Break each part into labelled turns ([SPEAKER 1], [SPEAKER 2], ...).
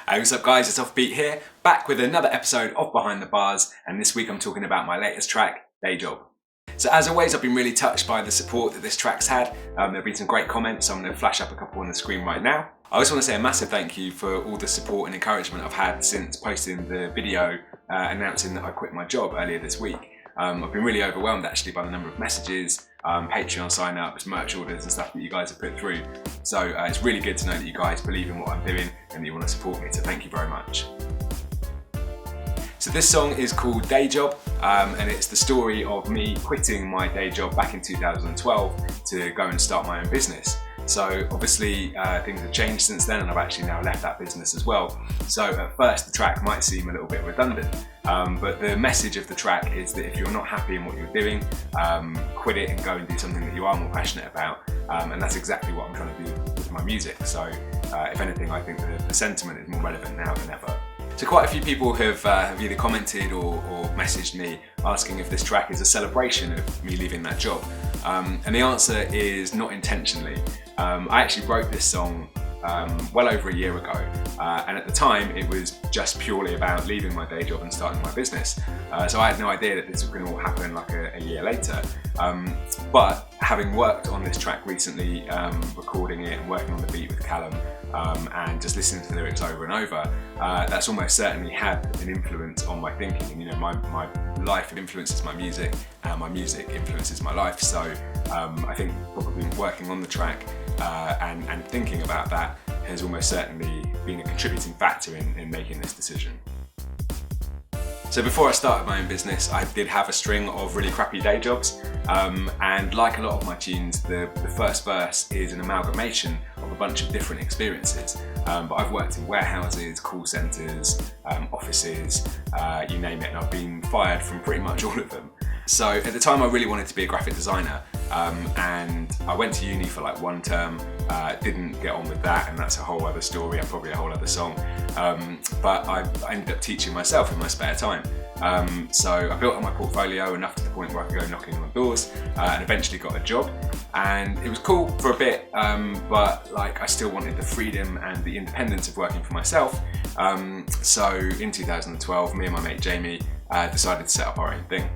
[SPEAKER 1] Hey, what's up guys, it's Offbeat here, back with another episode of Behind the Bars, and this week I'm talking about my latest track, Day Job. So as always, I've been really touched by the support that this track's had. There have been some great comments, so I'm going to flash up a couple on the screen right now. I also want to say a massive thank you for all the support and encouragement I've had since posting the video announcing that I quit my job earlier this week. I've been really overwhelmed actually by the number of messages, Patreon sign-ups, merch orders and stuff that you guys have put through. So it's really good to know that you guys believe in what I'm doing and that you want to support me, so thank you very much. So this song is called Day Job, and it's the story of me quitting my day job back in 2012 to go and start my own business. So obviously things have changed since then, and I've actually now left that business as well. So at first the track might seem a little bit redundant, but the message of the track is that if you're not happy in what you're doing, quit it and go and do something that you are more passionate about. And that's exactly what I'm trying to do with my music. So if anything, I think the sentiment is more relevant now than ever. So quite a few people have either commented or messaged me asking if this track is a celebration of me leaving that job. And the answer is not intentionally. I actually wrote this song well over a year ago, and at the time it was just purely about leaving my day job and starting my business. So I had no idea that this was going to all happen like a year later. But having worked on this track recently, recording it and working on the beat with Callum, and just listening to the lyrics over and over, that's almost certainly had an influence on my thinking. And, you know, my life influences my music, and my music influences my life. So I think probably working on the track and thinking about that has almost certainly been a contributing factor in making this decision. So before I started my own business, I did have a string of really crappy day jobs, and like a lot of my tunes, the first verse is an amalgamation of a bunch of different experiences. But I've worked in warehouses, call centres, offices, you name it, and I've been fired from pretty much all of them. So at the time I really wanted to be a graphic designer, and I went to uni for like one term, didn't get on with that, and that's a whole other story and probably a whole other song. But I ended up teaching myself in my spare time. So I built up my portfolio enough to the point where I could go knocking on doors, and eventually got a job. And it was cool for a bit, but like I still wanted the freedom and the independence of working for myself. So in 2012, me and my mate Jamie decided to set up our own thing.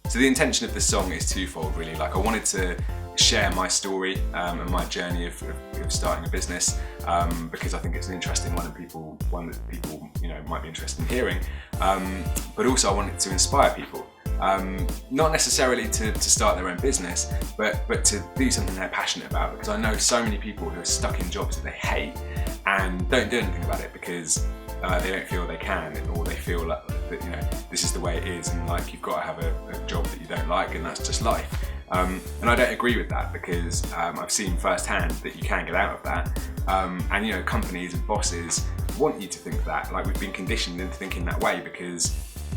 [SPEAKER 1] So the intention of this song is twofold really. Like I wanted to share my story and my journey of starting a business, because I think it's an interesting one and one that people might be interested in hearing. But also I wanted to inspire people. Not necessarily to start their own business, but to do something they're passionate about, because I know so many people who are stuck in jobs that they hate and don't do anything about it because they don't feel they can, or they feel like that this is the way it is, and like you've got to have a job that you don't like, and that's just life. And I don't agree with that, because I've seen firsthand that you can get out of that. And companies and bosses want you to think that. Like we've been conditioned into thinking that way because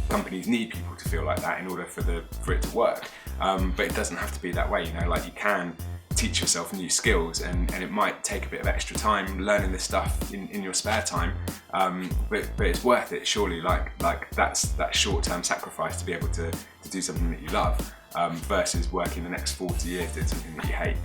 [SPEAKER 1] companies need people to feel like that in order for it to work. But it doesn't have to be that way. Like you can teach yourself new skills, and it might take a bit of extra time learning this stuff in your spare time, but it's worth it surely. Like that's that short-term sacrifice to be able to do something that you love, versus working the next 40 years doing something that you hate.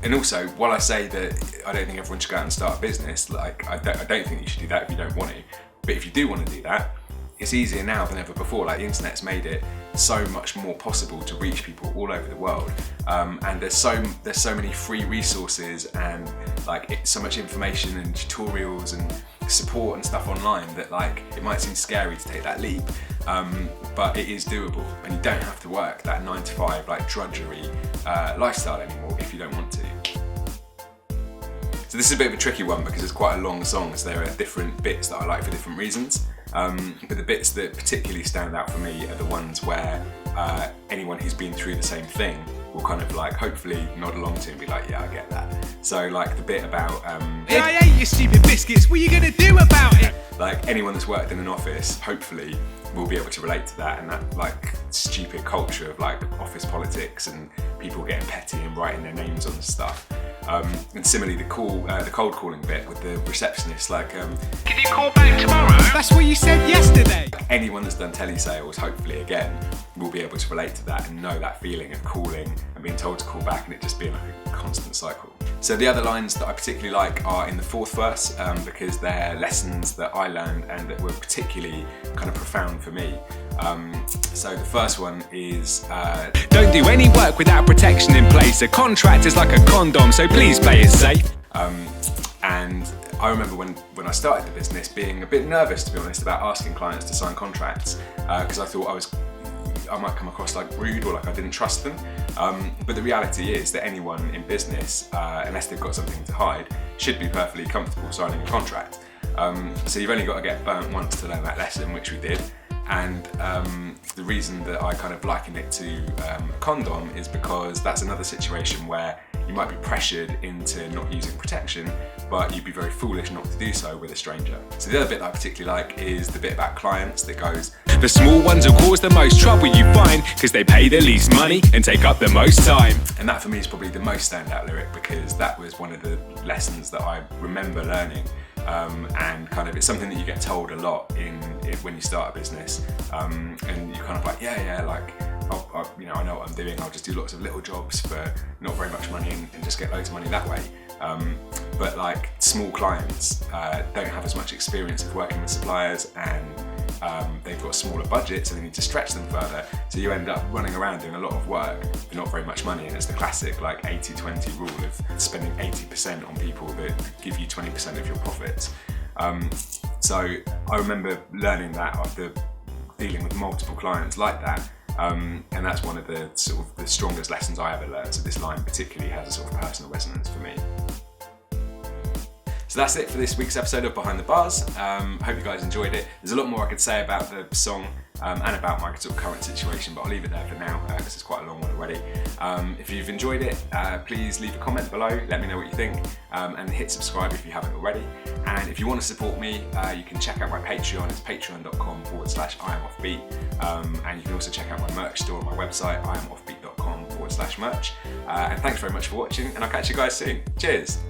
[SPEAKER 1] And also, while I say that I don't think everyone should go out and start a business, like I don't think you should do that if you don't want to. But if you do want to do that, it's easier now than ever before. Like the internet's made it so much more possible to reach people all over the world, and there's so many free resources and so much information and tutorials and support and stuff online that like it might seem scary to take that leap, but it is doable, and you don't have to work that 9 to 5 like drudgery lifestyle anymore if you don't want to. So this is a bit of a tricky one because it's quite a long song, so there are different bits that I like for different reasons. But the bits that particularly stand out for me are the ones where anyone who's been through the same thing will kind of like hopefully nod along to and be like, yeah, I get that. So like the bit about
[SPEAKER 2] yeah, I ate your stupid biscuits, what are you gonna do about it?
[SPEAKER 1] Like anyone that's worked in an office hopefully will be able to relate to that, and that like stupid culture of like office politics and people getting petty and writing their names on stuff. And similarly the cold calling bit with the receptionist, like can
[SPEAKER 2] you call back tomorrow? That's what you said yesterday.
[SPEAKER 1] Anyone that's done telesales hopefully again will be able to relate to that and know that feeling of calling and being told to call back and it just being like a constant cycle. So the other lines that I particularly like are in the fourth verse because they're lessons that I learned and that were particularly kind of profound for me. So the first one is
[SPEAKER 2] Don't do any work without protection in place. A contract is like a condom, so please play it safe.
[SPEAKER 1] And I remember when I started the business being a bit nervous, to be honest, about asking clients to sign contracts because I thought I might come across like rude or like I didn't trust them. But the reality is that anyone in business, unless they've got something to hide, should be perfectly comfortable signing a contract. So you've only got to get burnt once to learn that lesson, which we did. And the reason that I kind of liken it to a condom is because that's another situation where you might be pressured into not using protection, but you'd be very foolish not to do so with a stranger. So the other bit that I particularly like is the bit about clients that goes,
[SPEAKER 2] The small ones will cause the most trouble you find, because they pay the least money and take up the most time.
[SPEAKER 1] and that for me is probably the most standout lyric because that was one of the lessons that I remember learning. And kind of it's something that you get told a lot when you start a business, and you're kind of like like I know what I'm doing, I'll just do lots of little jobs for not very much money and just get loads of money that way. But like small clients don't have as much experience of working with suppliers, and they've got a smaller budget, so they need to stretch them further. So you end up running around doing a lot of work for not very much money, and it's the classic like 80-20 rule of spending 80% on people that give you 20% of your profits. So I remember learning that after dealing with multiple clients like that. And that's one of the sort of the strongest lessons I ever learned. So this line particularly has a sort of personal resonance for me. So that's it for this week's episode of Behind the Bars. Hope you guys enjoyed it. There's a lot more I could say about the song and about my sort of current situation, but I'll leave it there for now because it's quite a long one already. If you've enjoyed it, please leave a comment below, let me know what you think, and hit subscribe if you haven't already. And if you want to support me, you can check out my Patreon. It's patreon.com/IamOffbeat. And you can also check out my merch store on my website, iamoffbeat.com/merch. And thanks very much for watching, and I'll catch you guys soon. Cheers.